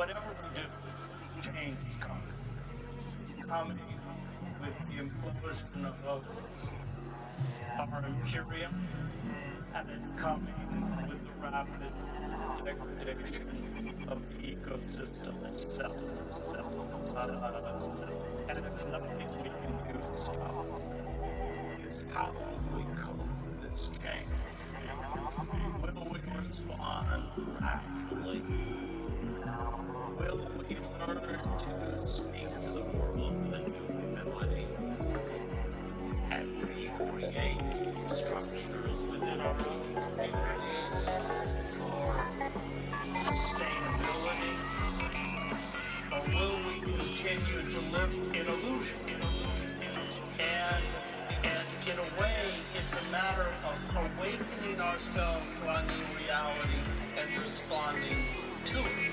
whatever we do, change is coming. It's coming with the implosion of our imperium, and it's coming with the rapid degradation of the ecosystem itself. And there's nothing we can do to stop it. It's how we cope with this change. Will we respond rationally? Will we learn to speak to the world with a new humility and recreate structures within our own communities for sustainability? Or will we continue to live in illusion? And in a way, it's a matter of awakening ourselves to our new reality and responding to it.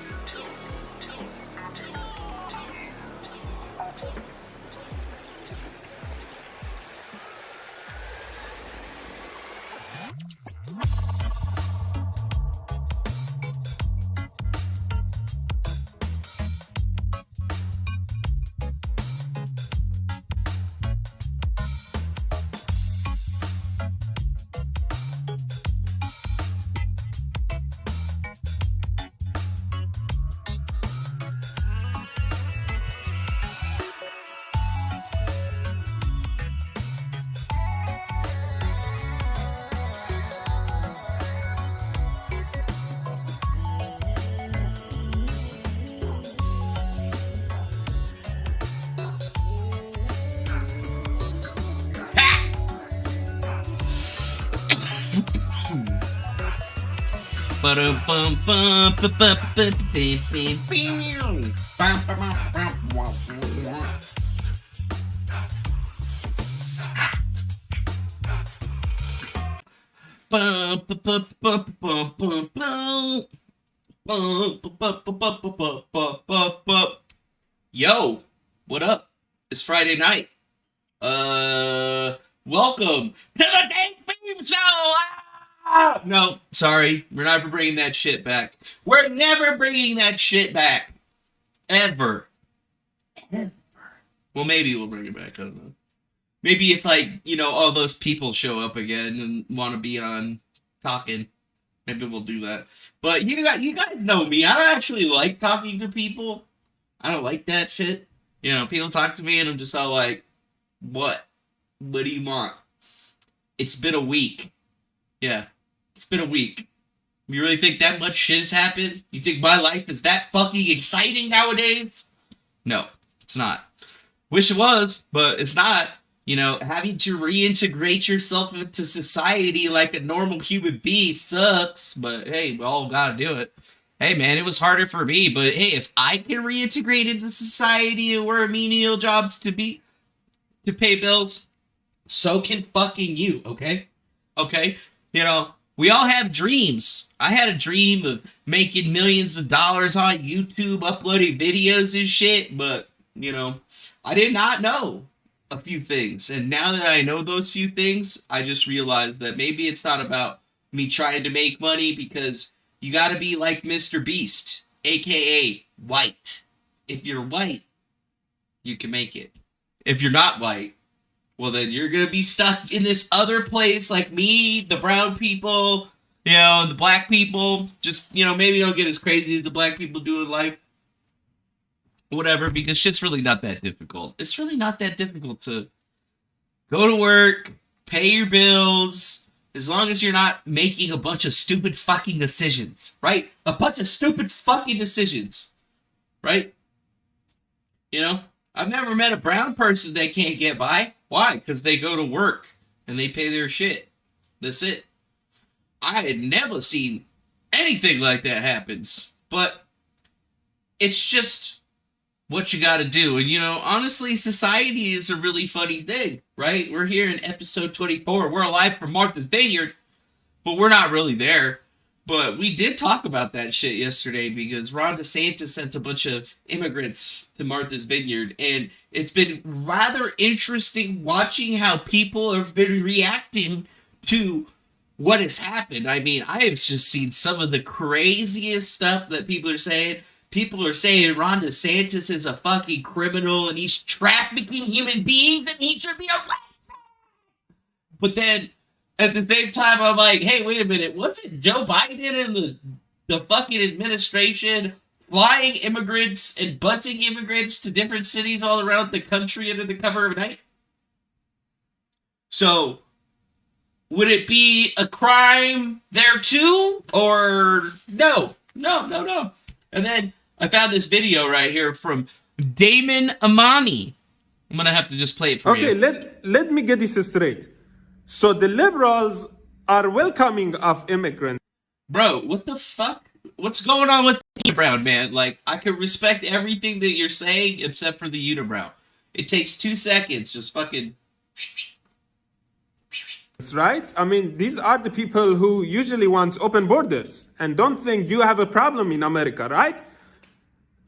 Yo, what up? It's Friday night. Welcome to the Tank Beam Show! No, sorry, we're never bringing that shit back. We're never bringing that shit back. Ever. Well, maybe we'll bring it back, I don't know. Maybe if, all those people show up again and want to be on talking, maybe we'll do that. But you guys know me. I don't actually like talking to people. I don't like that shit. People talk to me and I'm just all like, what? What do you want? It's been a week. Yeah, it's been a week. You really think that much shit has happened? You think my life is that fucking exciting nowadays? No, it's not. Wish it was, but it's not. Having to reintegrate yourself into society like a normal human being sucks, but hey, we all gotta do it. Hey man, it was harder for me, but hey, if I can reintegrate into society and work menial jobs to pay bills, so can fucking you, okay? Okay? We all have dreams. I had a dream of making millions of dollars on YouTube, uploading videos and shit, but, I did not know a few things. And now that I know those few things, I just realized that maybe it's not about me trying to make money, because you gotta be like Mr. Beast, aka white. If you're white, you can make it. If you're not white, well then you're gonna be stuck in this other place like me, the brown people, and the black people. Just, maybe don't get as crazy as the black people do in life. Whatever, because shit's really not that difficult. It's really not that difficult to go to work, pay your bills, as long as you're not making a bunch of stupid fucking decisions, right? A bunch of stupid fucking decisions, right? I've never met a brown person that can't get by. Why? Because they go to work and they pay their shit. That's it. I had never seen anything like that happens. But it's just what you gotta do. And, honestly, society is a really funny thing, right? We're here in episode 24. We're alive from Martha's Vineyard, but we're not really there. But we did talk about that shit yesterday because Ron DeSantis sent a bunch of immigrants to Martha's Vineyard. And it's been rather interesting watching how people have been reacting to what has happened. I mean, I have just seen some of the craziest stuff that people are saying. people are saying Ron DeSantis is a fucking criminal and he's trafficking human beings and he should be arrested. But then at the same time, I'm like, hey, wait a minute. Wasn't Joe Biden and the fucking administration flying immigrants and busing immigrants to different cities all around the country under the cover of night? So, would it be a crime there too? Or no? No. And then I found this video right here from Damon Amani. I'm going to have to just play it for you. Okay, let me get this straight. So the liberals are welcoming of immigrants. Bro, what the fuck? What's going on with the unibrow, man? Like, I can respect everything that you're saying except for the unibrow. It takes 2 seconds. Just fucking... Right? I mean, these are the people who usually want open borders and don't think you have a problem in America, right?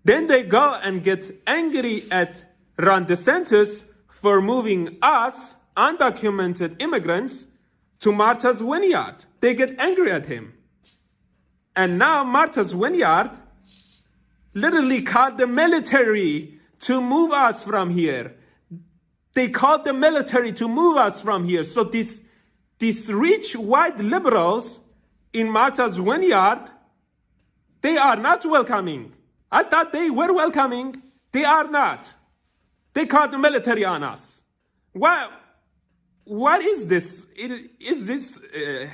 Then they go and get angry at Ron DeSantis for moving us, undocumented immigrants, to Martha's Vineyard. They get angry at him. And now Martha's Vineyard literally called the military to move us from here. They called the military to move us from here. So these rich white liberals in Martha's Vineyard, they are not welcoming. I thought they were welcoming. They are not. They called the military on us. What is this? Is this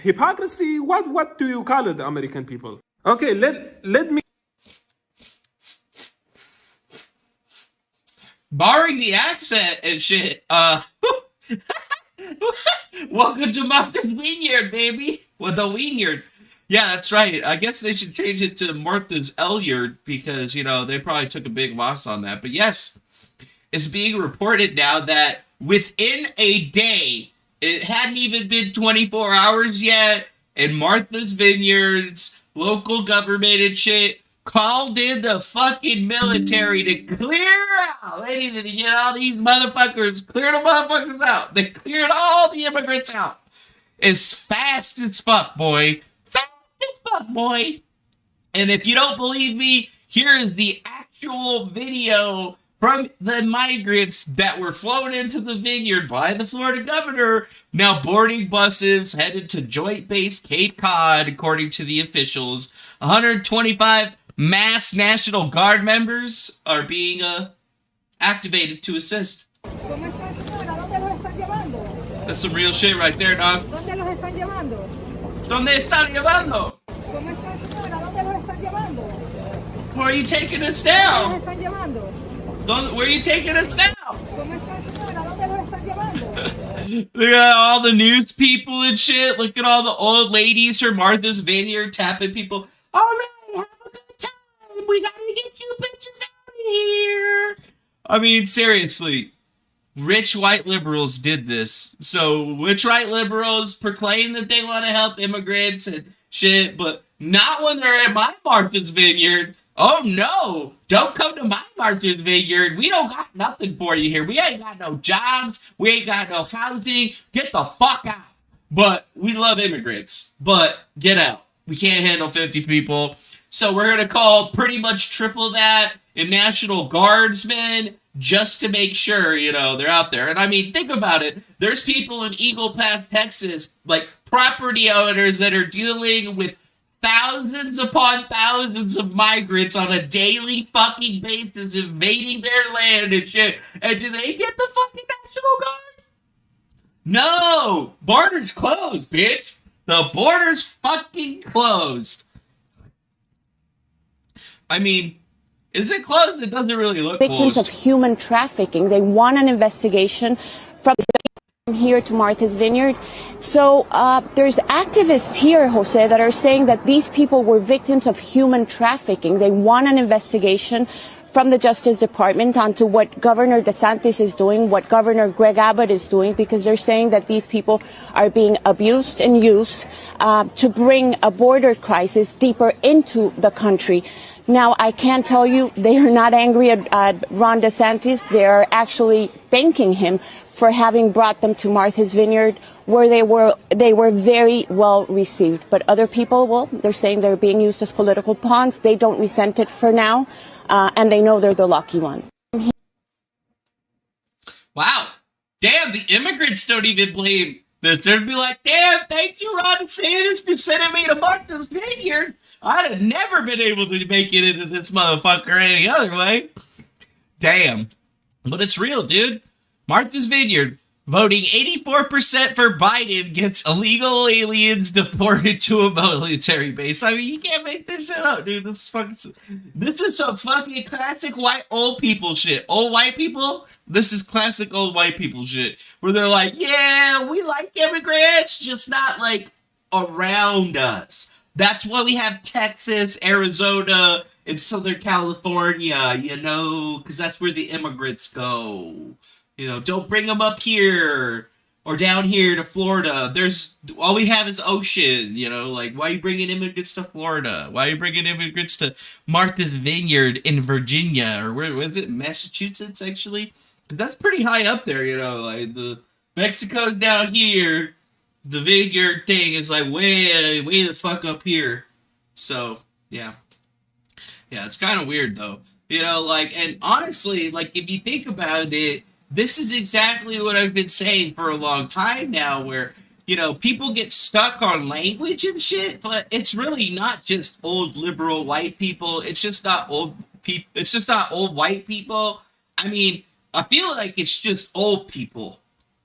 hypocrisy? What do you call it, American people? Okay, let me... Barring the accent and shit, welcome to Martha's Vineyard, baby. Well, the Vineyard. Yeah, that's right. I guess they should change it to Martha's Elyard because, you know, they probably took a big loss on that. But yes, it's being reported now that within a day, it hadn't even been 24 hours yet, and Martha's Vineyard's local government and shit called in the fucking military to clear out. They needed to get all these motherfuckers, clear the motherfuckers out. They cleared all the immigrants out. As fast as fuck, boy. Fast as fuck, boy. And if you don't believe me, here is the actual video from the migrants that were flown into the vineyard by the Florida governor, now boarding buses headed to Joint Base Cape Cod, according to the officials. 125 mass National Guard members are being activated to assist. That's some real shit right there, dog. ¿Dónde están llevando? Where are you taking us now? Where are you taking us now? Look at all the news people and shit. Look at all the old ladies from Martha's Vineyard tapping people. All right, have a good time. We gotta get you bitches out of here. I mean, seriously. Rich white liberals did this. So rich white liberals proclaim that they want to help immigrants and shit, but not when they're at my Martha's Vineyard. Oh no, don't come to my Martha's Vineyard. We don't got nothing for you here. We ain't got no jobs. We ain't got no housing. Get the fuck out. But we love immigrants. But get out. We can't handle 50 people. So we're going to call pretty much triple that in National Guardsmen just to make sure, you know, they're out there. And I mean, think about it. There's people in Eagle Pass, Texas, like property owners that are dealing with thousands upon thousands of migrants on a daily fucking basis invading their land and shit. And do they get the fucking National Guard? No! Border's closed, bitch. The border's fucking closed. I mean, is it closed? It doesn't really look victims closed. Of human trafficking. They want an investigation from here to Martha's Vineyard. So there's activists here, Jose, that are saying that these people were victims of human trafficking. They want an investigation from the Justice Department onto what Governor DeSantis is doing, what Governor Greg Abbott is doing, because they're saying that these people are being abused and used to bring a border crisis deeper into the country. Now, I can tell you they are not angry at Ron DeSantis. They are actually thanking him for having brought them to Martha's Vineyard, where they were very well received. But other people, well, they're saying they're being used as political pawns. They don't resent it for now, and they know they're the lucky ones. Wow. Damn, the immigrants don't even blame this. They'd be like, damn, thank you, Ron DeSantis, for sending me to Martha's Vineyard. I'd have never been able to make it into this motherfucker any other way. Damn. But it's real, dude. Martha's Vineyard, voting 84% for Biden, gets illegal aliens deported to a military base. I mean, you can't make this shit up, dude. This is some fucking classic white old people shit. Old white people, this is classic old white people shit. Where they're like, yeah, we like immigrants, just not like around us. That's why we have Texas, Arizona, and Southern California, you know, because that's where the immigrants go. You know, don't bring them up here or down here to Florida. All we have is ocean, you know, like, why are you bringing immigrants to Florida? Why are you bringing immigrants to Martha's Vineyard in Virginia? Or where was it? Massachusetts, actually? Because that's pretty high up there, you know, like the Mexico's down here. The Vineyard thing is like way the fuck up here. So, yeah. Yeah, it's kind of weird, though. You know, like, and honestly, like, if you think about it, this is exactly what I've been saying for a long time now, where, you know, people get stuck on language and shit, but it's really not just old liberal white people. It's just not old people. It's just not old white people. I mean, I feel like it's just old people.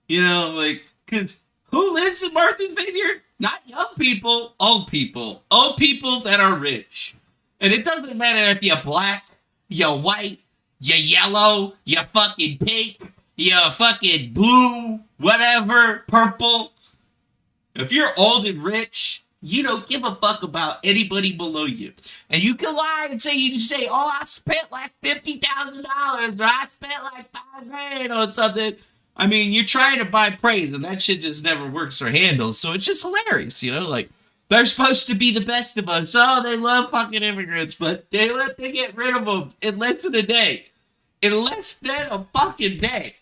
You know, like, because who lives in Martha's Vineyard? Not young people, old people. Old people that are rich. And it doesn't matter if you're black, you're white, you're yellow, you're fucking pink, you're fucking blue, whatever, purple. If you're old and rich, you don't give a fuck about anybody below you. And you can lie and say, oh, I spent like $50,000 or I spent like $5,000 on something. I mean, you're trying to buy praise, and that shit just never works or handles. So it's just hilarious, you know? Like, they're supposed to be the best of us. Oh, they love fucking immigrants, but they get rid of them in less than a day. In less than a fucking day.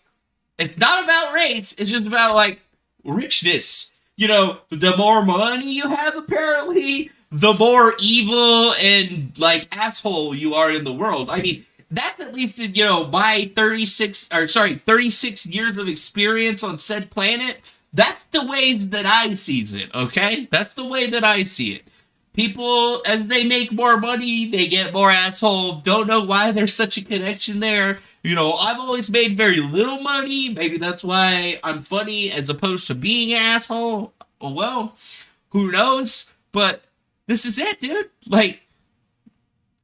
It's not about race. It's just about, like, richness. You know, the more money you have, apparently, the more evil and, like, asshole you are in the world. I mean, that's at least in, you know, my 36 years of experience on said planet. That's the ways that I sees it, okay? That's the way that I see it. People, as they make more money, they get more asshole. Don't know why there's such a connection there. You know, I've always made very little money. Maybe that's why I'm funny as opposed to being an asshole. Oh, well, who knows? But this is it, dude. Like,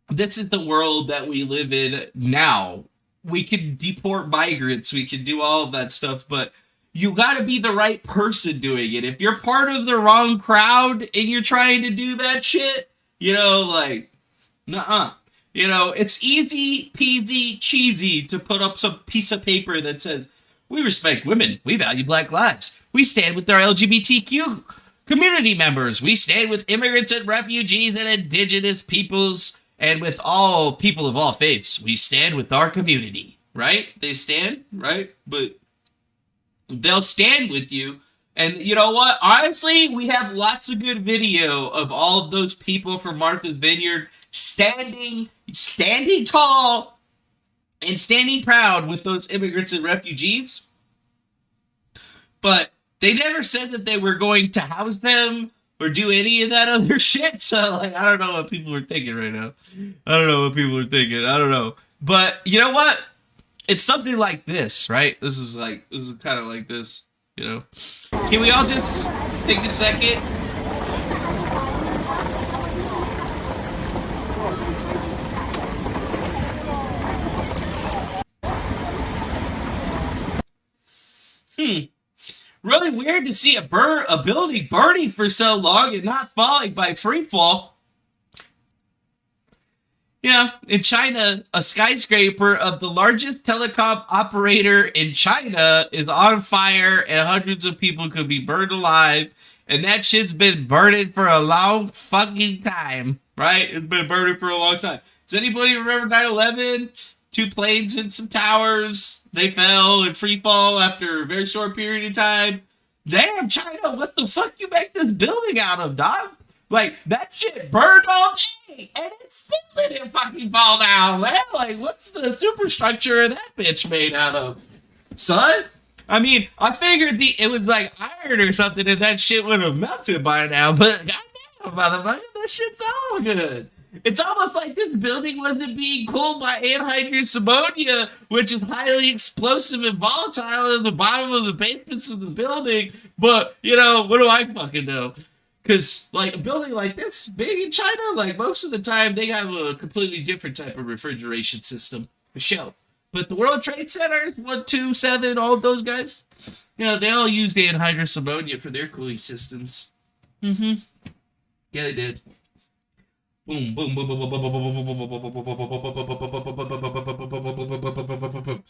this is the world that we live in now. We can deport migrants. We can do all of that stuff, but you gotta be the right person doing it. If you're part of the wrong crowd and you're trying to do that shit, you know, like, nuh-uh. You know, it's easy peasy cheesy to put up some piece of paper that says, we respect women, we value black lives, we stand with our LGBTQ community members, we stand with immigrants and refugees and indigenous peoples, and with all people of all faiths, we stand with our community, right? They stand, right? But they'll stand with you. And you know what? Honestly, we have lots of good video of all of those people from Martha's Vineyard standing tall and standing proud with those immigrants and refugees. But they never said that they were going to house them or do any of that other shit. So, like, I don't know what people are thinking right now. I don't know. But you know what? It's something like this, right? This is kind of like this, you know? Can we all just take a second? Really weird to see a building burning for so long and not falling by free fall. Yeah, in China, a skyscraper of the largest telecom operator in China is on fire and hundreds of people could be burned alive. And that shit's been burning for a long fucking time, right? It's been burning for a long time. Does anybody remember 9/11? 2 planes and some towers. They fell in free fall after a very short period of time. Damn, China, what the fuck you make this building out of, dog? Like, that shit burned all day, and it still didn't fucking fall down, man. Like, what's the superstructure of that bitch made out of, son? I mean, I figured it was like iron or something, and that shit would have melted by now, but goddamn, motherfucker, that shit's all good. It's almost like this building wasn't being cooled by anhydrous ammonia, which is highly explosive and volatile in the bottom of the basements of the building. But, you know, what do I fucking know? Because, like, a building like this, big in China, like, most of the time, they have a completely different type of refrigeration system, for sure. But the World Trade Centers, 1, 2, 7, all of those guys, you know, they all used anhydrous ammonia for their cooling systems. Mm-hmm. Yeah, they did. Boom, boom, boom, boom, boom, boom, boom, boom.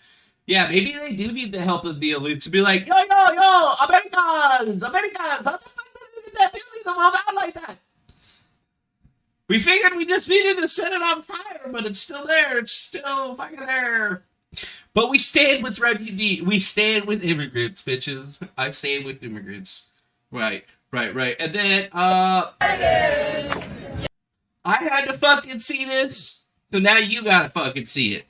Yeah, maybe they do need the help of the elites to be like, yo, Americans, how the fuck did we get that building to fall down like that? We figured we just needed to set it on fire, but it's still there. It's still fucking there. But we stand with refugees. We stand with immigrants, bitches. I stand with immigrants. Right. And then, I had to fucking see this, so now you gotta fucking see it.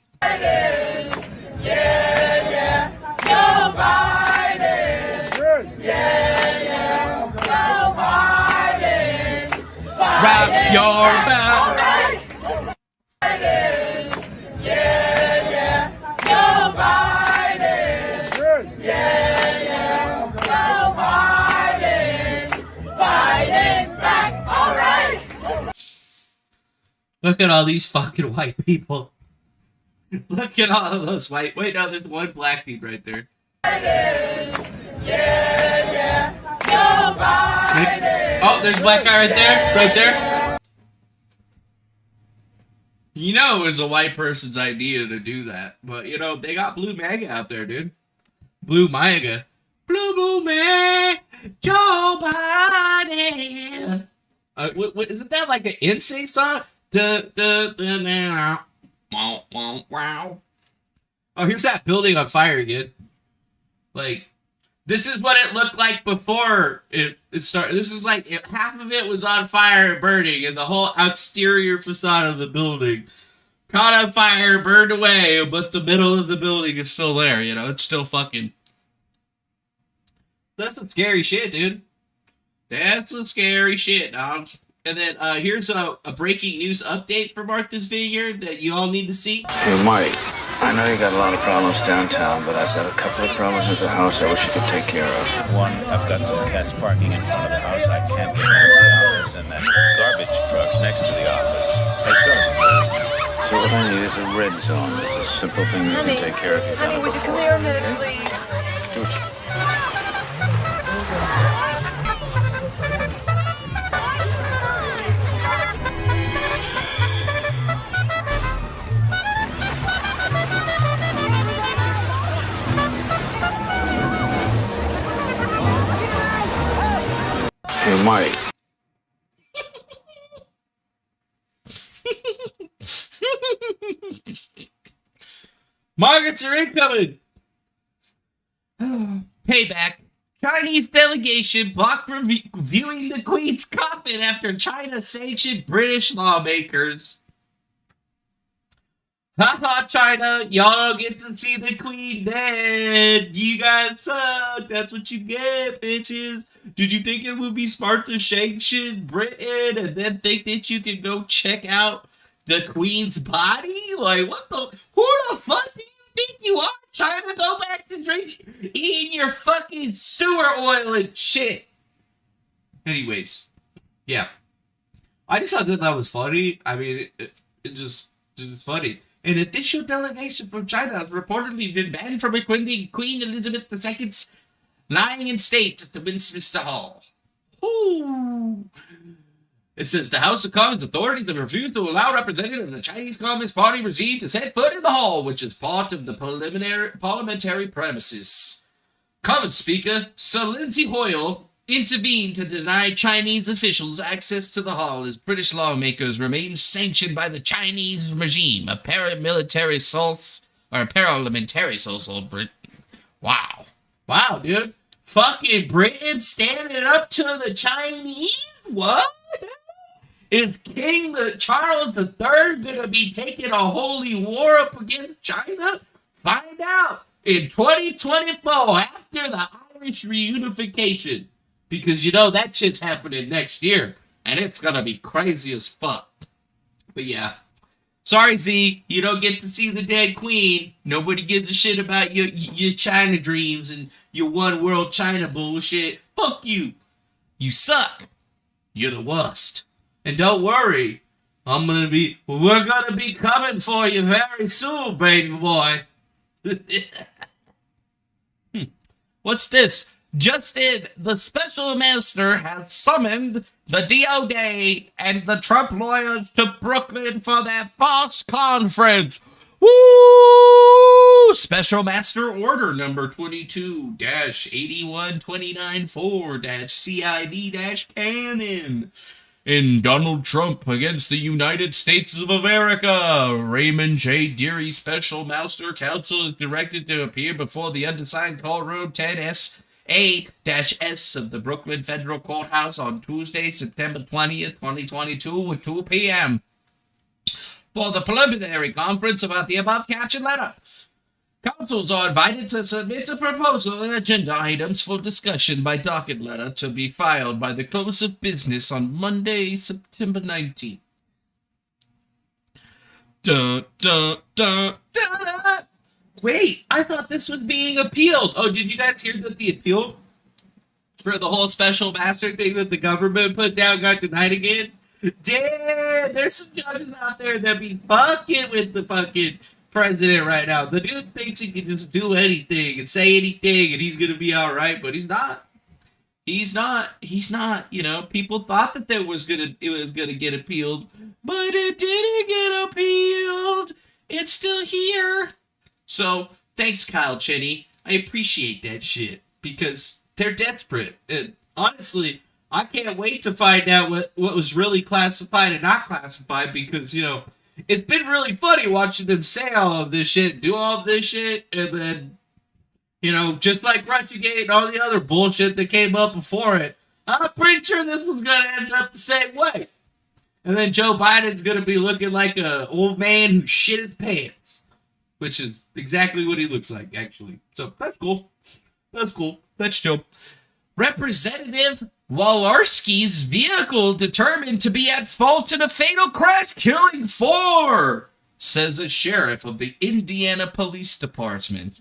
Yeah, Joe Biden. Yeah, Joe Biden. Rock your boat. Yeah, Joe Biden. Yeah, Joe Biden. Biden's back, all right. Look at all these fucking white people. Look at all of those white. Wait, no, there's one black dude right there. Yeah, Joe Biden. Oh, there's a black guy right there. You know it was a white person's idea to do that. But, you know, they got Blue MAGA out there, dude. Blue MAGA. Blue MAGA. Joe Biden. What, isn't that like an NSYNC song? Oh, here's that building on fire again. Like, this is what it looked like before it started. This is like half of it was on fire and burning, and the whole exterior facade of the building caught on fire, burned away, but the middle of the building is still there. You know, it's still fucking. That's some scary shit, dude. That's some scary shit, dog. And then here's a breaking news update for Martha's Vineyard that you all need to see. Hey, Mike, I know you got a lot of problems downtown, but I've got a couple of problems at the house I wish you could take care of. One, I've got some cats parking in front of the house. I can't get out of the office, and that garbage truck next to the office has garbage. So what I need is a red zone. It's a simple thing you can take care of. Honey, would you come here a minute, please? Hey, Mike. Migrants are incoming! Payback. Chinese delegation blocked from viewing the Queen's coffin after China sanctioned British lawmakers. Haha, China, y'all don't get to see the Queen dead. You guys suck. That's what you get, bitches. Did you think it would be smart to sanction Britain and then think that you could go check out the Queen's body? Like, what the? Who the fuck do you think you are? Trying to go back to eating your fucking sewer oil and shit. Anyways, yeah. I just thought that was funny. I mean, it just funny. An official delegation from China has reportedly been banned from attending Queen Elizabeth II's lying in state at the Westminster Hall. Ooh. It says the House of Commons authorities have refused to allow representatives of the Chinese Communist Party regime to set foot in the hall, which is part of the parliamentary premises. Commons Speaker Sir Lindsay Hoyle intervened to deny Chinese officials access to the hall as British lawmakers remain sanctioned by the Chinese regime. A paramilitary source, or a parliamentary source, wow. Wow, dude. Fucking Britain standing up to the Chinese? What? Is King Charles III gonna be taking a holy war up against China? Find out in 2024 after the Irish reunification. Because you know that shit's happening next year. And it's gonna be crazy as fuck. But yeah. Sorry, Z, you don't get to see the dead queen. Nobody gives a shit about your China dreams and your one world China bullshit. Fuck you. You suck. You're the worst. And don't worry, we're gonna be coming for you very soon, baby boy. What's this? Just in, the special master has summoned the DOD and the Trump lawyers to Brooklyn for their false conference. Woo! Special Master Order number 22-81294-CIV-Canon. In Donald Trump against the United States of America, Raymond J. Deary, Special Master Counsel, is directed to appear before the undersigned call room 10S A-S of the Brooklyn Federal Courthouse on Tuesday, September 20th, 2022 at 2 p.m. for the preliminary conference about the above captioned letter. Counsels are invited to submit a proposal and agenda items for discussion by docket letter to be filed by the close of business on Monday, September 19th. Wait, I thought this was being appealed. Oh, did you guys hear that the appeal for the whole special master thing that the government put down got denied again? Damn, there's some judges out there that be fucking with the fucking president right now. The dude thinks he can just do anything and say anything and he's gonna be alright, but he's not. He's not. You know, people thought that it was gonna get appealed, but it didn't get appealed. It's still here. So, thanks, Kyle Cheney. I appreciate that shit because they're desperate. And honestly, I can't wait to find out what was really classified and not classified because, you know, it's been really funny watching them say all of this shit, do all of this shit, and then, you know, just like Russiagate and all the other bullshit that came up before it, I'm pretty sure this one's going to end up the same way. And then Joe Biden's going to be looking like an old man who shit his pants. Which is exactly what he looks like, actually. So, that's cool. That's cool. That's chill. Representative Walorski's vehicle determined to be at fault in a fatal crash, killing 4, says a sheriff of the Indiana Police Department.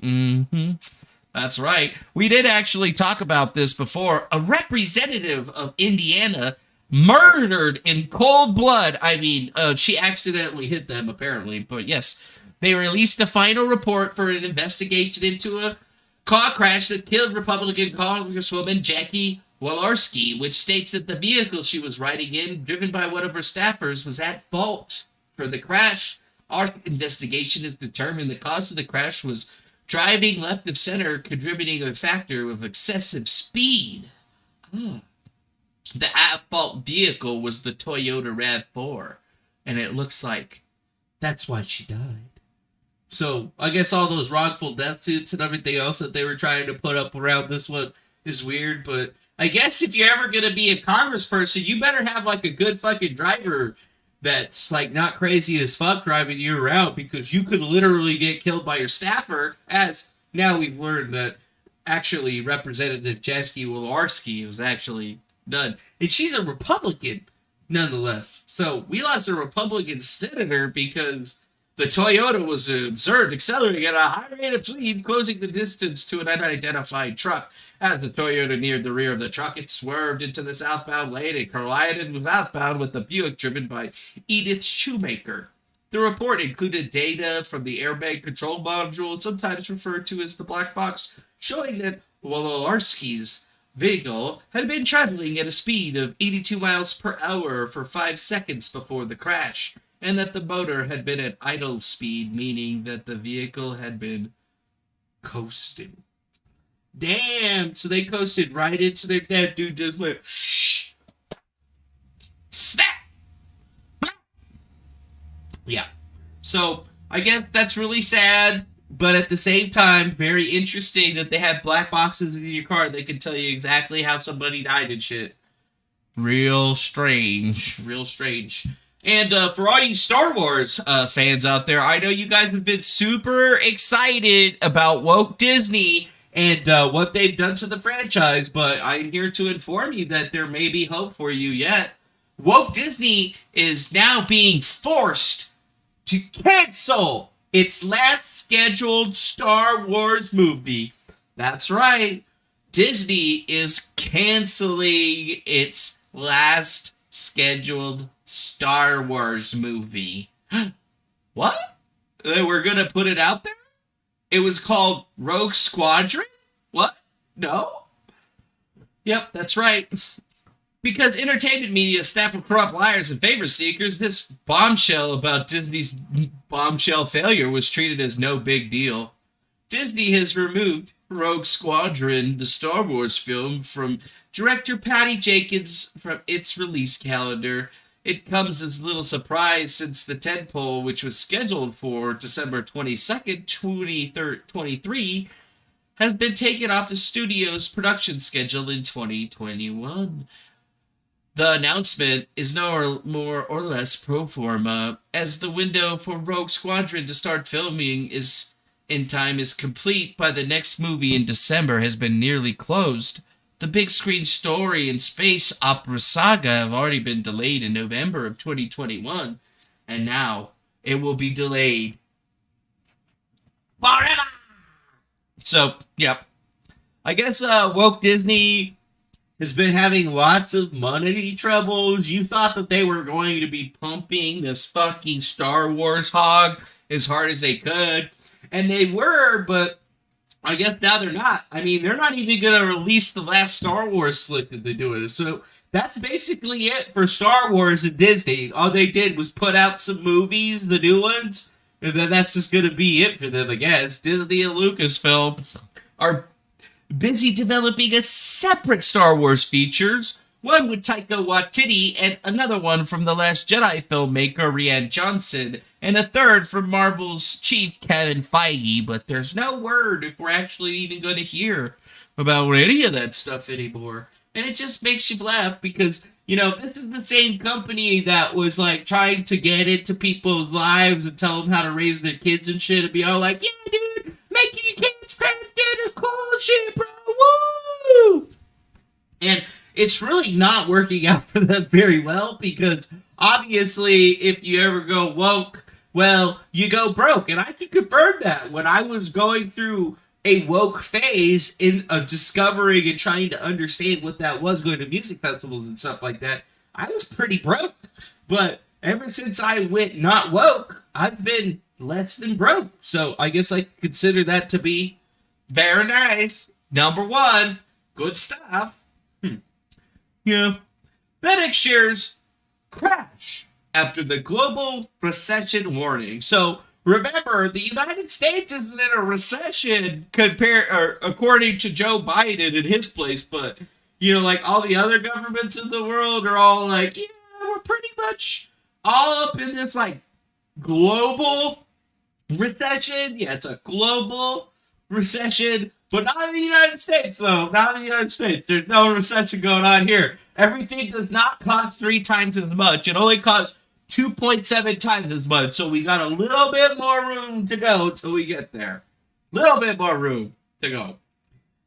That's right. We did actually talk about this before. A representative of Indiana murdered in cold blood. I mean, she accidentally hit them, apparently. But yes, they released a final report for an investigation into a car crash that killed Republican Congresswoman Jackie Walorski, which states that the vehicle she was riding in, driven by one of her staffers, was at fault for the crash. Our investigation has determined the cause of the crash was driving left of center, contributing a factor of excessive speed. The at-fault vehicle was the Toyota RAV4, and it looks like that's why she died. So, I guess all those wrongful death suits and everything else that they were trying to put up around this one is weird, but I guess if you're ever going to be a congressperson, you better have, like, a good fucking driver that's, like, not crazy as fuck driving you around, because you could literally get killed by your staffer, as now we've learned that actually Representative Jackie Walorski was actually done. And she's a Republican, nonetheless. So, we lost a Republican senator because the Toyota was observed accelerating at a high rate of speed, closing the distance to an unidentified truck. As the Toyota neared the rear of the truck, it swerved into the southbound lane and collided southbound with the Buick driven by Edith Shoemaker. The report included data from the airbag control module, sometimes referred to as the black box, showing that Walorski's vehicle had been traveling at a speed of 82 miles per hour for 5 seconds before the crash, and that the motor had been at idle speed, meaning that the vehicle had been coasting. Damn. So they coasted right into their dead. Dude just went, shh. Snap. Yeah. So I guess that's really sad, but at the same time, very interesting that they have black boxes in your car that can tell you exactly how somebody died and shit. Real strange. Real strange. And for all you Star Wars fans out there, I know you guys have been super excited about woke Disney and what they've done to the franchise, but I'm here to inform you that there may be hope for you yet. Woke Disney is now being forced to cancel its last scheduled Star Wars movie. That's right. Disney is canceling its last scheduled Star Wars movie. What? We're gonna put it out there? It was called Rogue Squadron? What? No? Yep, that's right. Because entertainment media staff of corrupt liars and favor seekers, this bombshell about Disney's bombshell failure was treated as no big deal. Disney has removed Rogue Squadron, the Star Wars film, from director Patty Jenkins from its release calendar. It comes as little surprise since the tentpole, which was scheduled for December 22nd, 2023, has been taken off the studio's production schedule in 2021. The announcement is no more or less pro forma, as the window for Rogue Squadron to start filming is complete by the next movie in December has been nearly closed. The big screen story and space opera saga have already been delayed in November of 2021, and now it will be delayed forever. So, yep. I guess woke Disney has been having lots of money troubles. You thought that they were going to be pumping this fucking Star Wars hog as hard as they could. And they were, but I guess now they're not. I mean, they're not even going to release the last Star Wars flick that they're doing. So that's basically it for Star Wars and Disney. All they did was put out some movies, the new ones, and then that's just going to be it for them, I guess. Disney and Lucasfilm are busy developing a separate Star Wars features, one with Taika Waititi and another one from The Last Jedi filmmaker Rian Johnson, and a third from Marvel's chief Kevin Feige, but there's no word if we're actually even going to hear about any of that stuff anymore. And it just makes you laugh because, you know, this is the same company that was like trying to get into people's lives and tell them how to raise their kids and shit and be all like, yeah, dude, making your kids transgender cool shit, bro, woo! And it's really not working out for them very well because obviously if you ever go woke, well, you go broke. And I can confirm that when I was going through a woke phase in discovering and trying to understand what that was, going to music festivals and stuff like that, I was pretty broke. But ever since I went not woke, I've been less than broke. So I guess I consider that to be very nice. Number one, good stuff. Yeah. FedEx shares crash after the global recession warning. So remember, the United States isn't in a recession according to Joe Biden in his place, but you know, like all the other governments in the world are all like, yeah, we're pretty much all up in this like global recession. Yeah, it's a global recession, but not in the United States, though. Not in the United States. There's no recession going on here. Everything does not cost 3 times as much. It only costs 2.7 times as much. So we got a little bit more room to go till we get there. Little bit more room to go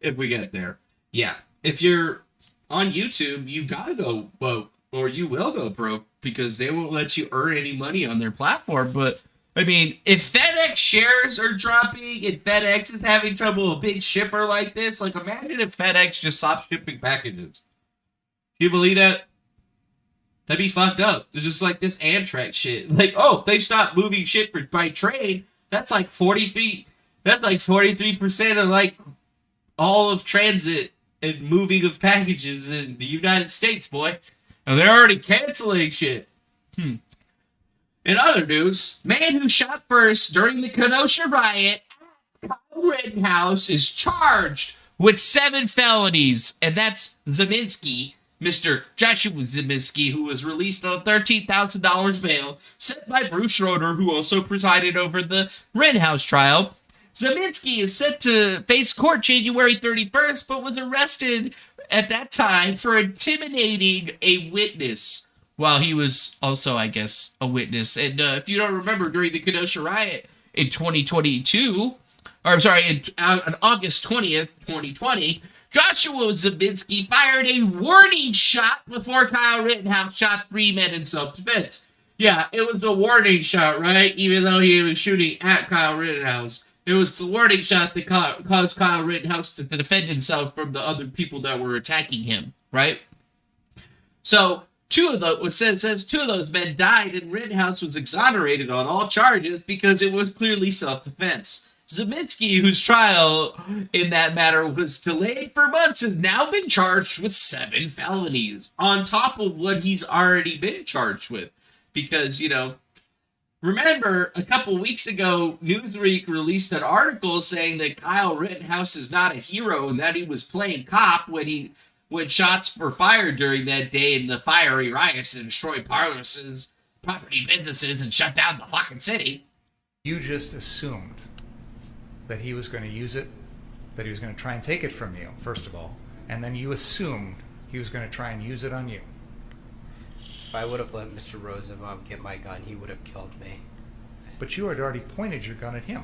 if we get there. Yeah. If you're on YouTube, you gotta go woke, or you will go broke because they won't let you earn any money on their platform. But I mean, if FedEx shares are dropping and FedEx is having trouble with a big shipper like this, like imagine if FedEx just stopped shipping packages. Can you believe that? That'd be fucked up. It's just like this Amtrak shit. Like, oh, they stopped moving shit by train. That's like 43. That's like 43% of like all of transit and moving of packages in the United States, boy. And they're already canceling shit. In other news, man who shot first during the Kenosha riot at Kyle Rittenhouse is charged with 7 felonies, and that's Zeminski, Mr. Joshua Zeminski, who was released on $13,000 bail, set by Bruce Schroeder, who also presided over the Rittenhouse trial. Zeminski is set to face court January 31st, but was arrested at that time for intimidating a witness, while he was also, I guess, a witness. And if you don't remember, during the Kenosha riot in 2022, on August 20th, 2020, Joshua Zeminski fired a warning shot before Kyle Rittenhouse shot 3 men in self-defense. Yeah, it was a warning shot, right? Even though he was shooting at Kyle Rittenhouse. It was the warning shot that caused Kyle Rittenhouse to defend himself from the other people that were attacking him, right? So, two of those men died, and Rittenhouse was exonerated on all charges because it was clearly self-defense. Zeminski, whose trial in that matter was delayed for months, has now been charged with 7 felonies on top of what he's already been charged with. Because, remember, a couple weeks ago, Newsweek released an article saying that Kyle Rittenhouse is not a hero and that he was playing cop when shots were fired during that day in the fiery riots to destroy Parsons' property, businesses, and shut down the fucking city. You just assumed that he was going to use it, that he was going to try and take it from you, first of all, and then you assumed he was going to try and use it on you. If I would have let Mr. Rosenbaum get my gun, he would have killed me. But you had already pointed your gun at him.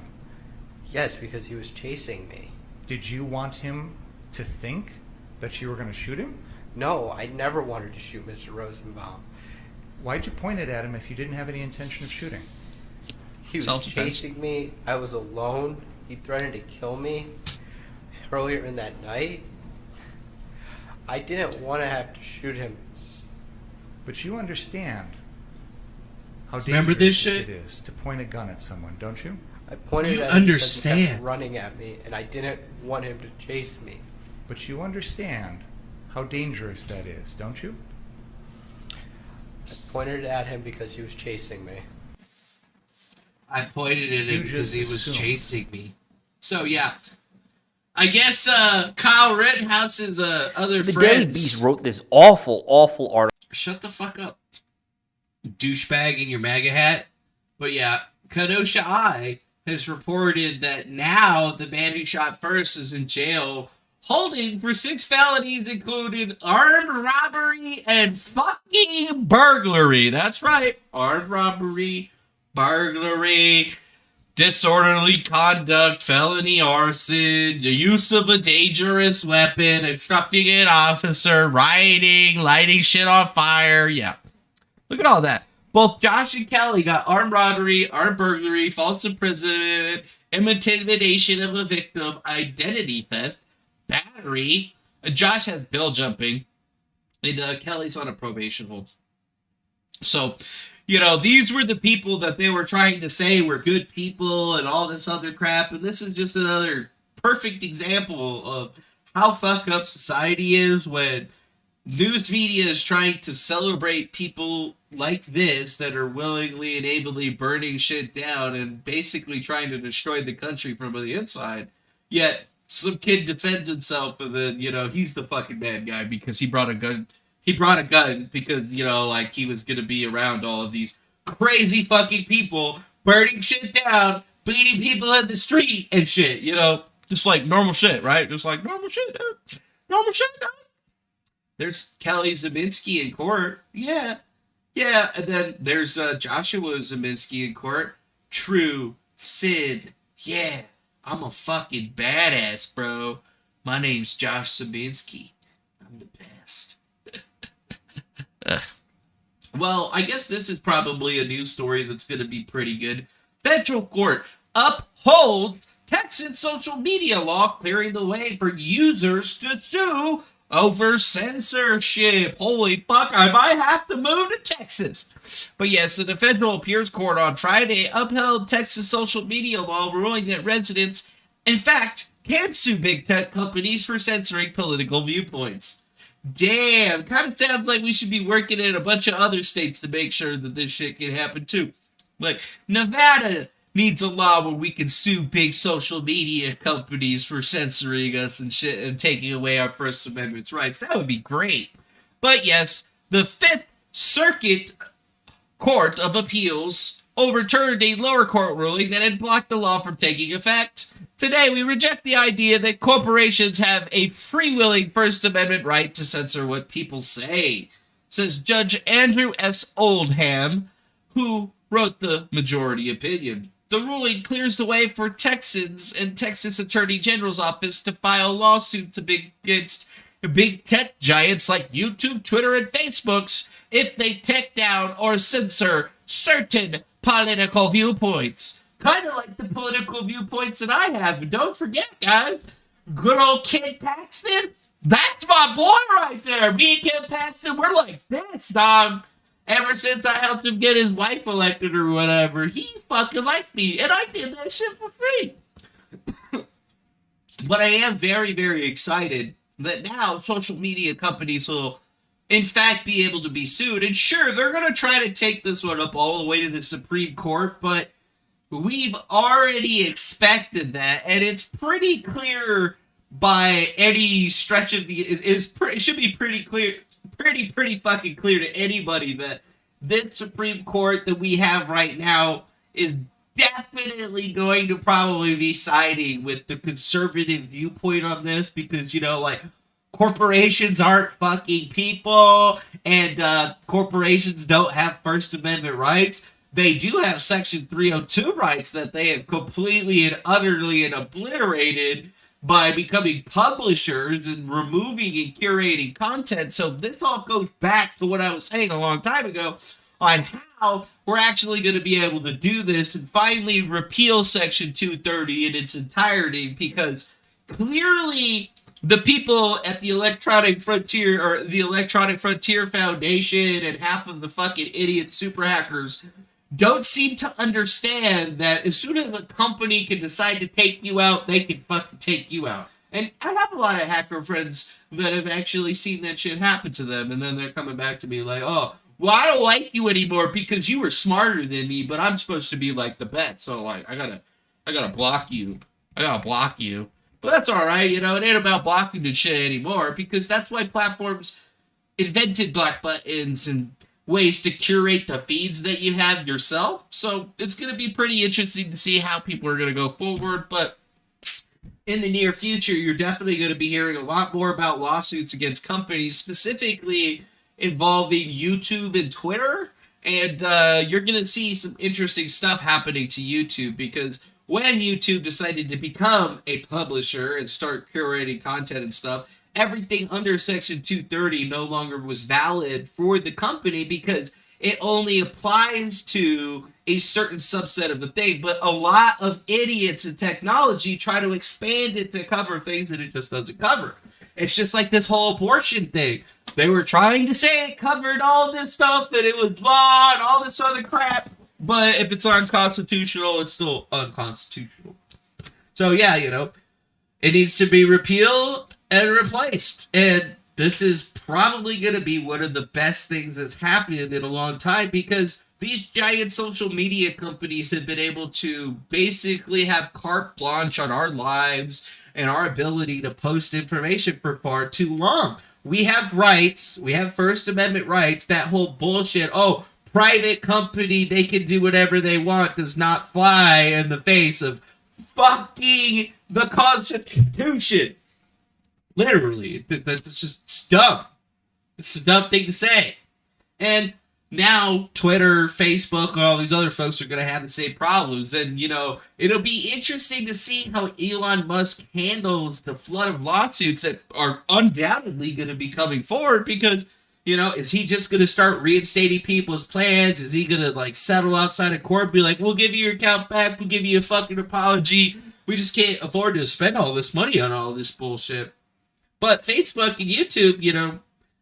Yes, because he was chasing me. Did you want him to think that you were going to shoot him? No, I never wanted to shoot Mr. Rosenbaum. Why'd you point it at him if you didn't have any intention of shooting? He was chasing me. I was alone. He threatened to kill me earlier in that night. I didn't want to have to shoot him. But you understand how Remember this dangerous shit? it is to point a gun at someone, don't you? I pointed You at him because he understand. kept running at me, and I didn't want him to chase me. But you understand how dangerous that is, don't you? I pointed at him because he was chasing me. I pointed at him You because just he was assumed. chasing me. So, yeah. I guess Kyle Rittenhouse's other The Daily friends... Beast wrote this awful article. Shut the fuck up, douchebag in your MAGA hat. But yeah, Kenosha I has reported that now the man who shot first is in jail, holding for 6 felonies, including armed robbery and fucking burglary. That's right, armed robbery, burglary, disorderly conduct, felony arson, the use of a dangerous weapon, obstructing an officer, rioting, lighting shit on fire. Yeah. Look at all that. Both Josh and Kelly got armed robbery, armed burglary, false imprisonment, intimidation of a victim, identity theft, battery. Josh has bill jumping, and Kelly's on a probation hold. So, these were the people that they were trying to say were good people and all this other crap. And this is just another perfect example of how fucked up society is when news media is trying to celebrate people like this that are willingly and ably burning shit down and basically trying to destroy the country from the inside. Yet, some kid defends himself and then, he's the fucking bad guy because he brought a gun. He brought a gun because, he was going to be around all of these crazy fucking people burning shit down, beating people in the street and shit, just like normal shit, right? Just like normal shit, dude. Normal shit, dude. There's Kelly Zeminski in court. Yeah. Yeah. And then there's Joshua Zeminski in court. True. Sid. Yeah. I'm a fucking badass, bro. My name's Josh Zeminski. I'm the best. Well, I guess this is probably a news story that's going to be pretty good. Federal court upholds Texas social media law clearing the way for users to sue over censorship. Holy fuck, I might have to move to Texas. But yes, the Federal Appeals Court on Friday upheld Texas social media law, ruling that residents, in fact, can sue big tech companies for censoring political viewpoints. Damn, kind of sounds like we should be working in a bunch of other states to make sure that this shit can happen too. Like Nevada, needs a law where we can sue big social media companies for censoring us and shit and taking away our First Amendment rights. That would be great. But yes, the Fifth Circuit Court of Appeals overturned a lower court ruling that had blocked the law from taking effect. Today, we reject the idea that corporations have a free-willing First Amendment right to censor what people say, says Judge Andrew S. Oldham, who wrote the majority opinion. The ruling clears the way for Texans and Texas Attorney General's office to file lawsuits against big tech giants like YouTube, Twitter, and Facebook's if they take down or censor certain political viewpoints. Kind of like the political viewpoints that I have. But don't forget, guys, good old Ken Paxton, that's my boy right there. Me and Ken Paxton, we're like this, dog. Ever since I helped him get his wife elected or whatever, he fucking likes me. And I did that shit for free. But I am very, very excited that now social media companies will, in fact, be able to be sued. And sure, they're going to try to take this one up all the way to the Supreme Court, but we've already expected that, and it's pretty clear by any stretch of the... It should be pretty clear, pretty fucking clear to anybody that this Supreme Court that we have right now is definitely going to probably be siding with the conservative viewpoint on this because, you know, like, corporations aren't fucking people, and corporations don't have First Amendment rights. They do have Section 302 rights that they have completely and utterly obliterated by becoming publishers and removing and curating content. So this all goes back to what I was saying a long time ago on how we're actually going to be able to do this and finally repeal Section 230 in its entirety, because clearly the people at the Electronic Frontier or the Electronic Frontier Foundation and half of the fucking idiot super hackers don't seem to understand that as soon as a company can decide to take you out, they can fucking take you out. And I have a lot of hacker friends that have actually seen that shit happen to them, and then they're coming back to me like, oh, well, I don't like you anymore because you were smarter than me, but I'm supposed to be like the best, so like I gotta block you. I gotta block you. But that's alright, you know, it ain't about blocking and shit anymore, because that's why platforms invented black buttons and ways to curate the feeds that you have yourself. So it's going to be pretty interesting to see how people are going to go forward. But in the near future, you're definitely going to be hearing a lot more about lawsuits against companies, specifically involving YouTube and Twitter. And you're going to see some interesting stuff happening to YouTube, because when YouTube decided to become a publisher and start curating content and stuff, everything under Section 230 no longer was valid for the company because it only applies to a certain subset of the thing. But a lot of idiots in technology try to expand it to cover things that it just doesn't cover. It's just like this whole abortion thing. They were trying to say it covered all this stuff, that it was law and all this other crap. But if it's unconstitutional, it's still unconstitutional. So yeah, you know, it needs to be repealed and replaced. And this is probably going to be one of the best things that's happened in a long time, because these giant social media companies have been able to basically have carte blanche on our lives and our ability to post information for far too long. We have rights. We have First Amendment rights. That whole bullshit, oh, private company, they can do whatever they want, does not fly in the face of fucking the Constitution. Literally, that's just dumb. It's a dumb thing to say. And now Twitter, Facebook, and all these other folks are going to have the same problems. And, you know, it'll be interesting to see how Elon Musk handles the flood of lawsuits that are undoubtedly going to be coming forward, because, you know, is he just going to start reinstating people's plans? Is he going to, like, settle outside of court, be like, we'll give you your account back, we'll give you a fucking apology. We just can't afford to spend all this money on all this bullshit. But Facebook and YouTube, you know,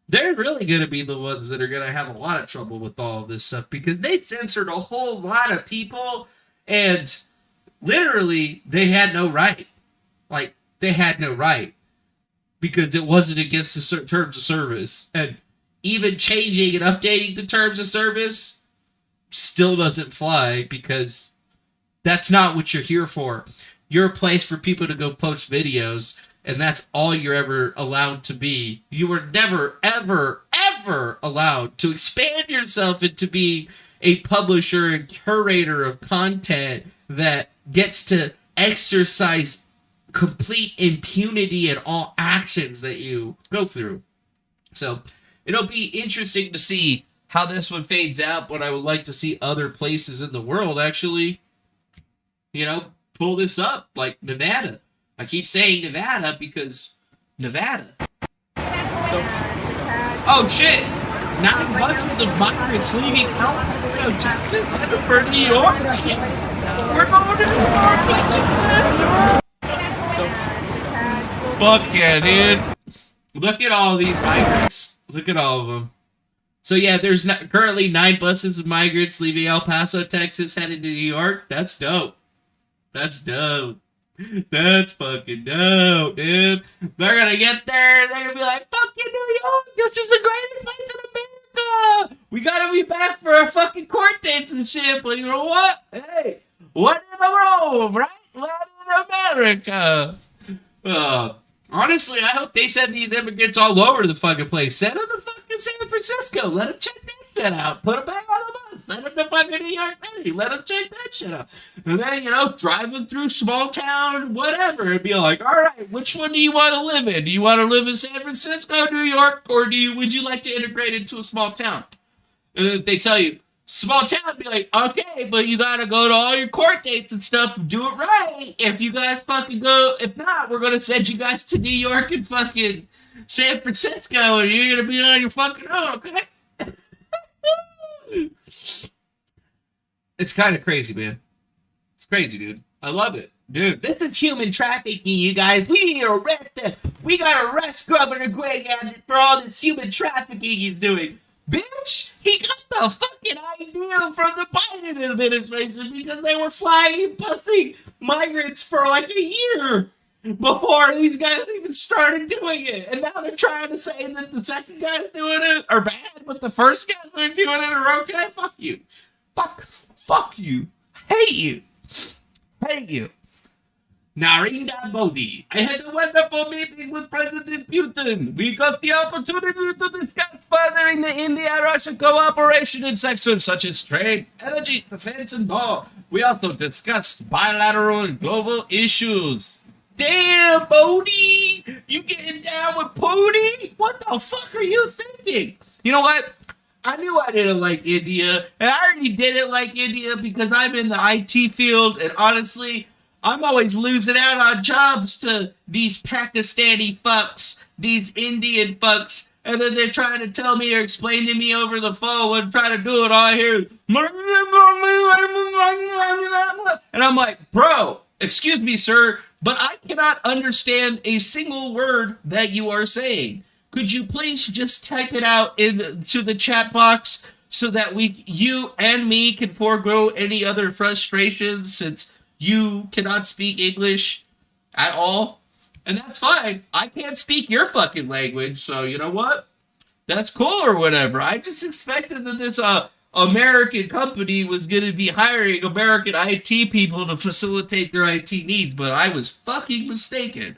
they're really going to be the ones that are going to have a lot of trouble with all of this stuff, because they censored a whole lot of people, and literally they had no right. Like, they had no right, because it wasn't against the terms of service. And even changing and updating the terms of service still doesn't fly, because That's not what you're here for. You're a place for people to go post videos, and that's all you're ever allowed to be. You were never, ever, ever allowed to expand yourself into being a publisher and curator of content that gets to exercise complete impunity in all actions that you go through. So it'll be interesting to see how this one fades out, but I would like to see other places in the world actually, pull this up, like Nevada. I keep saying Nevada because Nevada. Oh shit! 9 buses of migrants leaving El Paso, Texas, headed for New York. We're going to New York. Fuck yeah, dude. Look at all these migrants. Look at all of them. So yeah, there's currently 9 buses of migrants leaving El Paso, Texas, headed to New York. That's dope. That's dope. That's fucking dope, dude. They're gonna get there, they're gonna be like, fucking New York, this is the greatest place in America. We gotta be back for our fucking court dates and shit, but you know what? Hey, what in the world, right? What in America? Honestly, I hope they send these immigrants all over the fucking place. Send them to fucking San Francisco. Let them check that shit out. Put them back on the bus. Send them to fucking New York City. Let them check that shit out. And then, driving through small town, whatever, and be like, all right, which one do you want to live in? Do you want to live in San Francisco, New York, or would you like to integrate into a small town? And then if they tell you, small town, be like, okay, but you gotta go to all your court dates and stuff, do it right. If you guys fucking go, if not, we're gonna send you guys to New York and fucking San Francisco, and you're gonna be on your fucking own, okay? It's kind of crazy, man. It's crazy, dude. I love it. Dude, this is human trafficking, you guys. We need to arrest him. We gotta arrest Governor Greg Abbott for all this human trafficking he's doing. Bitch, he got the fucking idea from the Biden administration because they were flying and busing migrants for like a year before these guys even started doing it. And now they're trying to say that the second guys doing it are bad, but the first guys that are doing it are okay. Fuck you. Fuck you. Hate you. Hate you. Narendra Modi. I had a wonderful meeting with President Putin. We got the opportunity to discuss furthering the India-Russia cooperation in sectors such as trade, energy, defense, and more. We also discussed bilateral and global issues. Damn, Modi! You getting down with Putin? What the fuck are you thinking? You know what? I knew I didn't like India, and I already didn't like India because I'm in the IT field, and honestly, I'm always losing out on jobs to these Pakistani fucks, these Indian fucks, and then they're trying to tell me or explain to me over the phone and trying to do it all here. And I'm like, bro, excuse me, sir, but I cannot understand a single word that you are saying. Could you please just type it out into the chat box so that you and me can forego any other frustrations since you cannot speak English at all? And that's fine. I can't speak your fucking language, so you know what? That's cool or whatever. I just expected that this American company was going to be hiring American IT people to facilitate their IT needs, but I was fucking mistaken.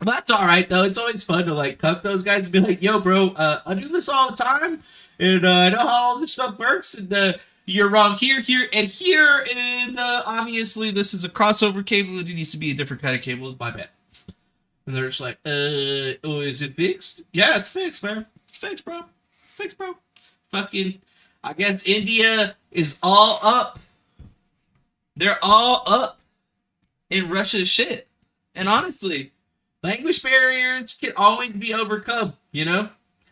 That's all right, though. It's always fun to, cuck those guys and be like, yo, bro, I do this all the time, and I know how all this stuff works, and you're wrong here, and here, and obviously this is a crossover cable, and it needs to be a different kind of cable. My bad. And they're just like, oh, is it fixed? Yeah, it's fixed, man. It's fixed, bro. Fixed, bro. Fucking, I guess India is all up. They're all up in Russia's shit. And honestly, language barriers can always be overcome, you know?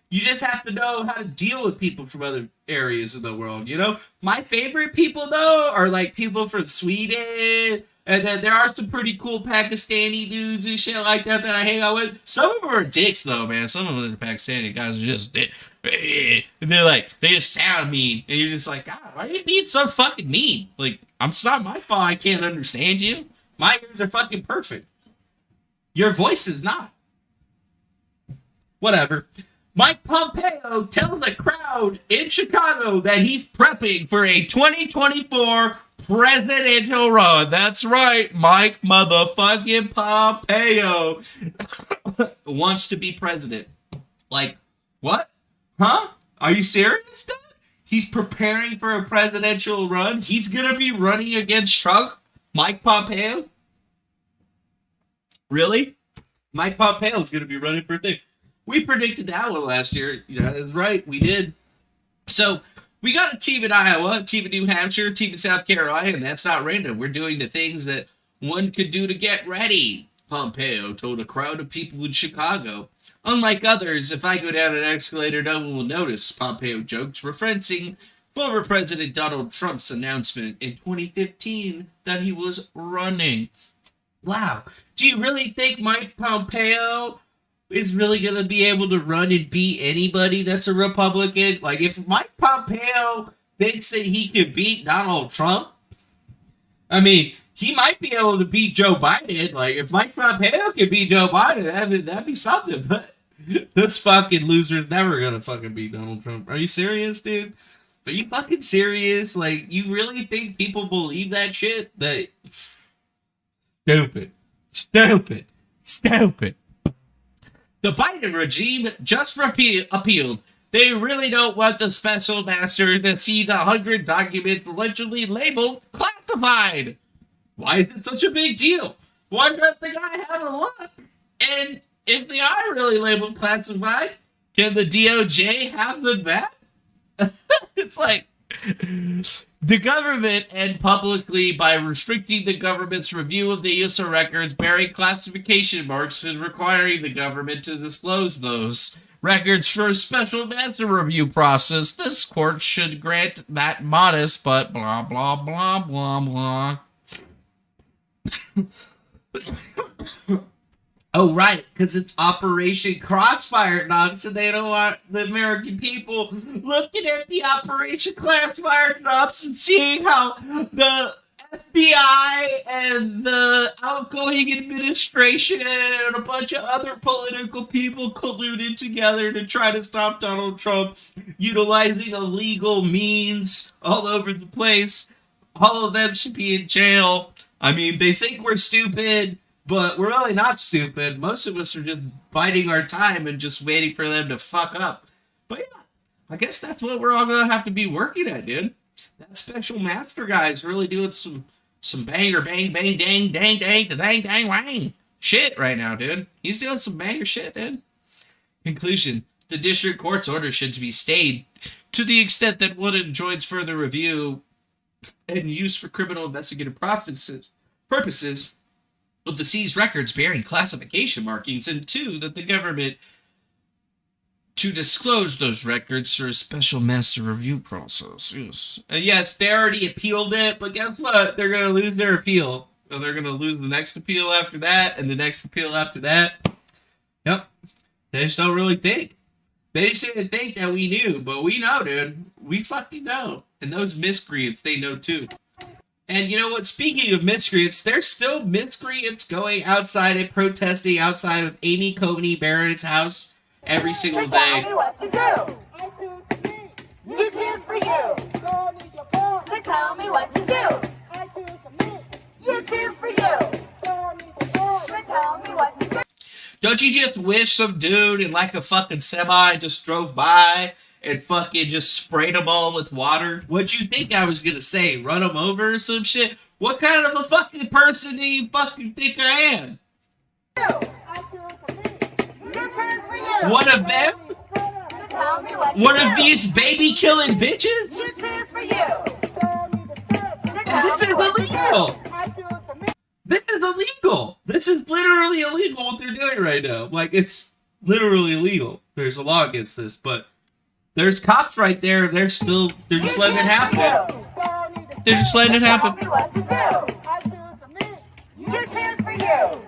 You just have to know how to deal with people from other areas of the world, you know? My favorite people, though, are, people from Sweden, and then there are some pretty cool Pakistani dudes and shit like that I hang out with. Some of them are dicks, though, man. Some of the Pakistani guys are just and they're they just sound mean, and you're just like, God, why are you being so fucking mean? It's not my fault I can't understand you. My ears are fucking perfect. Your voice is not. Whatever. Mike Pompeo tells a crowd in Chicago that he's prepping for a 2024 presidential run. That's right. Mike motherfucking Pompeo wants to be president. Like, what? Huh? Are you serious, dude? He's preparing for a presidential run? He's gonna be running against Trump? Mike Pompeo? Really? Mike Pompeo is gonna be running for a thing. We predicted that one last year. Yeah, that's right. We did. So, we got a team in Iowa, a team in New Hampshire, a team in South Carolina, and that's not random. We're doing the things that one could do to get ready, Pompeo told a crowd of people in Chicago. Unlike others, if I go down an escalator, no one will notice, Pompeo jokes, referencing former President Donald Trump's announcement in 2015 that he was running. Wow. Do you really think Mike Pompeo is really going to be able to run and beat anybody that's a Republican? Like, if Mike Pompeo thinks that he could beat Donald Trump, I mean, he might be able to beat Joe Biden. Like, if Mike Pompeo could beat Joe Biden, that'd be something. But this fucking loser's never going to fucking beat Donald Trump. Are you serious, dude? Are you fucking serious? Like, you really think people believe that shit? That... Stupid. The Biden regime just appealed. They really don't want the special master to see the 100 documents allegedly labeled classified. Why is it such a big deal? Why can't the guy have a look? And if they are really labeled classified, can the DOJ have them back? It's like... The government, and publicly by restricting the government's review of the use of records bearing classification marks and requiring the government to disclose those records for a special master review process, this court should grant that modest but blah blah blah blah blah. Oh, right, because it's Operation Crossfire, Knox, and they don't want the American people looking at the Operation Crossfire drops and seeing how the FBI and the outgoing administration and a bunch of other political people colluded together to try to stop Donald Trump, utilizing illegal means all over the place. All of them should be in jail. I mean, they think we're stupid, but we're really not stupid. Most of us are just biding our time and just waiting for them to fuck up. But yeah, I guess that's what we're all going to have to be working at, dude. That special master guy is really doing some banger, bang, bang, dang, dang, dang, dang, dang, wang shit right now, dude. He's doing some banger shit, dude. Conclusion. The district court's order should be stayed to the extent that one enjoins further review and use for criminal investigative purposes of the seized records bearing classification markings, and two, that the government to disclose those records for a special master review process. Yes. And yes, they already appealed it, but guess what? They're going to lose their appeal. So they're going to lose the next appeal after that, and the next appeal after that. Yep. They just don't really think. They just didn't think that we knew, but we know, dude. We fucking know. And those miscreants, they know too. And you know what? Speaking of miscreants, there's still miscreants going outside and protesting outside of Amy Coney Barrett's house every single day. Tell me what to do. You choose for you. So tell me what to do. You choose for you. So tell me what to do. Don't you just wish some dude in like a fucking semi just drove by and fucking just sprayed them all with water? What'd you think I was gonna say? Run them over or some shit? What kind of a fucking person do you fucking think I am? One of them? One of these baby killing bitches? And this is illegal! This is illegal! This is literally illegal what they're doing right now. Like, it's literally illegal. There's a law against this, but there's cops right there. They're just letting it happen. They're just letting it happen. You choose for you.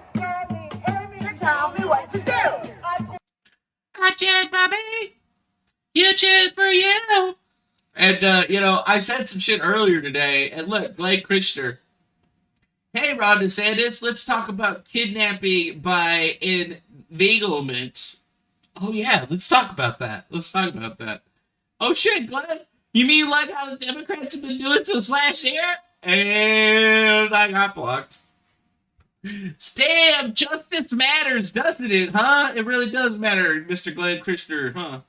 So tell me what to do. I choose, Bobby. You choose for you. And, I said some shit earlier today, and look, Blake Krishner. Hey, Ron DeSantis, let's talk about kidnapping by inveiglement. Oh, yeah, let's talk about that. Oh, shit, Glenn. You mean like how the Democrats have been doing since last year? And I got blocked. Damn, justice matters, doesn't it, huh? It really does matter, Mr. Glenn Krishner, huh?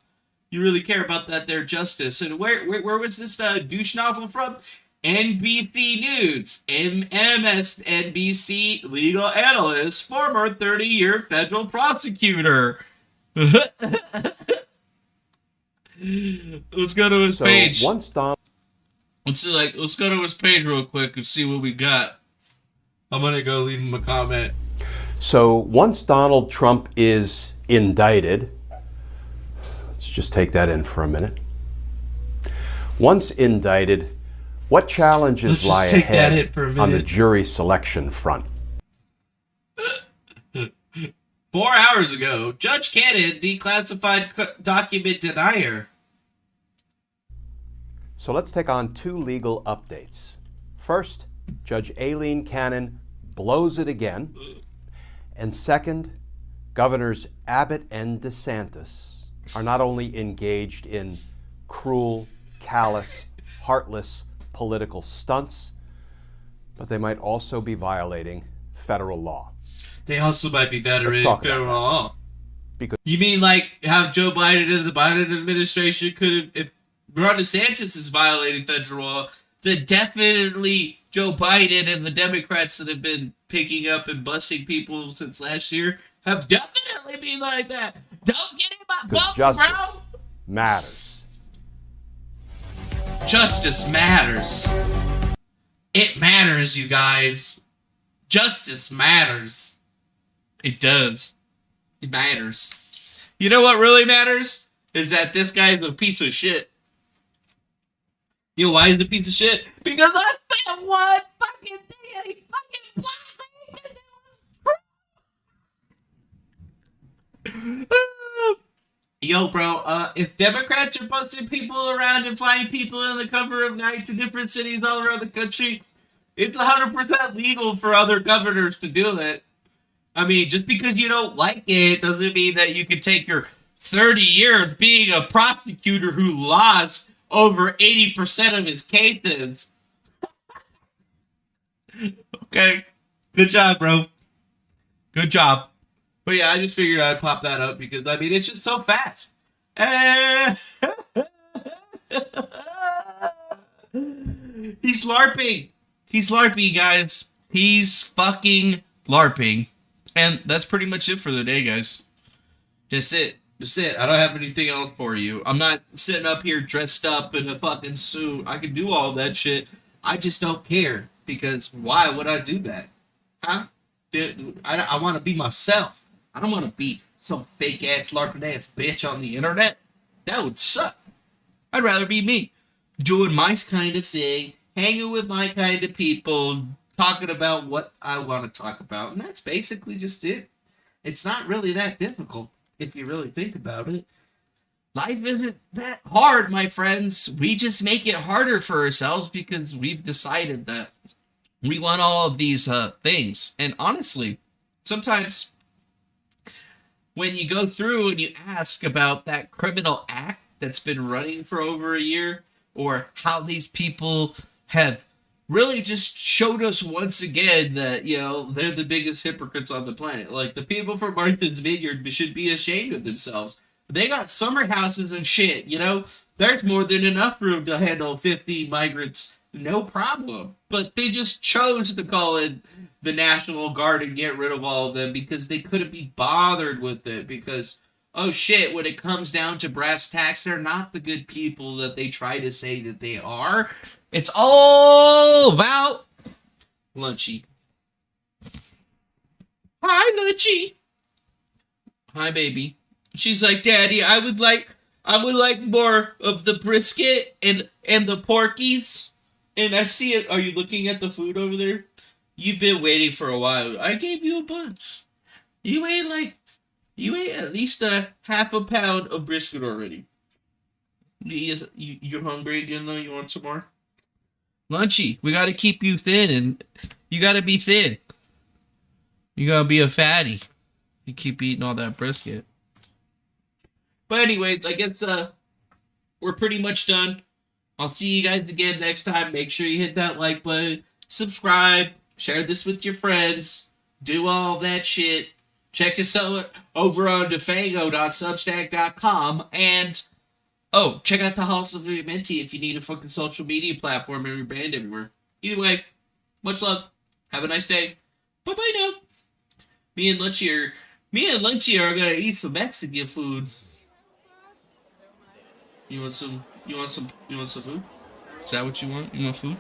You really care about that there justice. And where was this douche nozzle from? NBC News, MSNBC legal analyst, former 30-year federal prosecutor. Let's go to his page. Once Donald... Let's go to his page real quick and see what we got. I'm gonna go leave him a comment. So once Donald Trump is indicted, let's just take that in for a minute. Once indicted, what challenges lie ahead on the jury selection front? 4 hours ago, Judge Cannon declassified document denier. So let's take on two legal updates. First, Judge Aileen Cannon blows it again. And second, Governors Abbott and DeSantis are not only engaged in cruel, callous, heartless political stunts, but they might also be violating federal law. They also might be violating federal law. Because you mean like how Joe Biden and the Biden administration could have, if Ron DeSantis is violating federal law, then definitely Joe Biden and the Democrats that have been picking up and busting people since last year have definitely been like that. Don't get in my bubble, justice bro. matters. Justice matters. It matters, you guys. Justice matters. It does. It matters. You know what really matters? Is that this guy's a piece of shit. You know why he's a piece of shit? Because I said one fucking thing and he fucking Yo, bro, if Democrats are busting people around and flying people in the cover of night to different cities all around the country, it's 100% legal for other governors to do it. I mean, just because you don't like it doesn't mean that you can take your 30 years being a prosecutor who lost over 80% of his cases. Okay. Good job, bro. Good job. But yeah, I just figured I'd pop that up because, I mean, it's just so fast. He's LARPing. He's LARPing, guys. He's fucking LARPing. And that's pretty much it for the day, guys. That's it. That's it. I don't have anything else for you. I'm not sitting up here dressed up in a fucking suit. I can do all that shit. I just don't care. Because why would I do that? Huh? I want to be myself. I don't want to be some fake-ass, LARPing-ass bitch on the internet. That would suck. I'd rather be me. Doing my kind of thing. Hanging with my kind of people. Talking about what I want to talk about. And that's basically just it. It's not really that difficult, if you really think about it. Life isn't that hard, my friends. We just make it harder for ourselves because we've decided that we want all of these things. And honestly, sometimes when you go through and you ask about that criminal act that's been running for over a year, or how these people have really just showed us once again that, you know, they're the biggest hypocrites on the planet. Like, the people from Martha's Vineyard should be ashamed of themselves. They got summer houses and shit, you know? There's more than enough room to handle 50 migrants, no problem. But they just chose to call in the National Guard and get rid of all of them because they couldn't be bothered with it. Because, oh shit, when it comes down to brass tacks, they're not the good people that they try to say that they are. It's all about Lunchy. Hi, Lunchy. Hi, baby. She's like, Daddy, I would like more of the brisket and the porkies. And I see it. Are you looking at the food over there? You've been waiting for a while. I gave you a bunch. You ate at least a half a pound of brisket already. You're hungry again though? You want some more? Lunchy, we gotta keep you thin, and you gotta be thin. You gotta be a fatty. You keep eating all that brisket. But anyways, I guess we're pretty much done. I'll see you guys again next time. Make sure you hit that like button, subscribe, share this with your friends, do all that shit. Check us out over on defango.substack.com, and check out the House of Menti if you need a fucking social media platform and rebrand everywhere. Either way, much love. Have a nice day. Bye-bye now. Me and Lunchy are gonna eat some Mexican food. You want some food? Is that what you want? You want food?